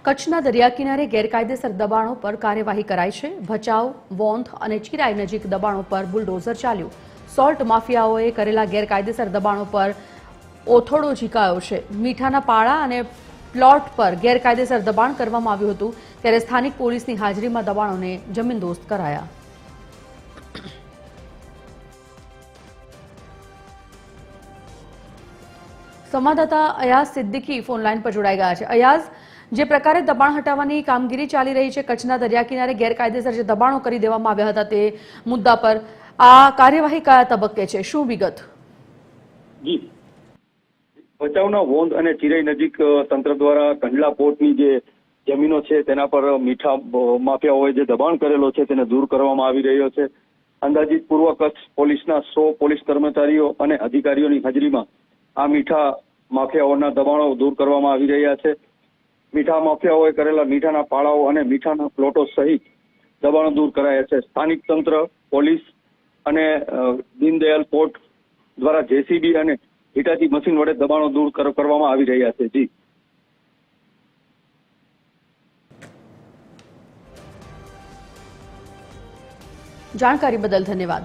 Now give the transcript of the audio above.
કચ્છના દરિયા કિનારે ગેરકાયદેસર દબાણો પર કાર્યવાહી કરાઈ છે। ભચાઉ, વોંધ અને ચિરાઈ નજીક દબાણો પર બુલડોઝર ચાલ્યું। સોલ્ટ માફિયાઓએ કરેલા ગેરકાયદેસર દબાણો પર ઓથોડો ઝીકાયો છે। મીઠાના પાળા અને પ્લોટ પર ગેરકાયદેસર દબાણ કરવામાં આવ્યું હતું, ત્યારે સ્થાનિક પોલીસની હાજરીમાં દબાણોને જમીનદોસ્ત કરાયા। સંવાદદાતા અયાઝ સિદ્દીકી ફોનલાઈન પર જોડાઈ ગયા છે। અયાઝ, જે પ્રકારે દબાણ હટાવવાની કામગીરી ચાલી રહી છે કચ્છના દરિયા કિનારે ગેરકાયદેસર જે દબાણો કરી દેવામાં આવ્યા હતા તે મુદ્દા પર આ કાર્યવાહી કયા તબક્કે છે, શું વિગત? જી, ભચાઉના વોંધ અને ચિરાઈ નજીક તંત્ર દ્વારા કંડલા પોર્ટની જે જમીનો છે તેના પર મીઠા માફિયાઓએ જે દબાણ કરેલો છે તેને દૂર કરવામાં આવી રહ્યો છે। અંદાજિત પૂર્વ કચ્છ પોલીસના 100 પોલીસ કર્મચારીઓ અને અધિકારીઓની હાજરીમાં આ મીઠા માફિયાઓના દબાણો દૂર કરવામાં આવી રહ્યા છે। મીઠા માફિયાઓએ કરેલા મીઠાના પાળાઓ અને મીઠાના પ્લોટો સહિત દબાણો દૂર કરાયા છે। સ્થાનિક તંત્ર, પોલીસ અને દીનદયાલ પોર્ટ દ્વારા જેસીબી અને હિટાચી મશીન વડે દબાણો દૂર કરવામાં આવી રહ્યા છે। જી, જાણકારી બદલ ધન્યવાદ।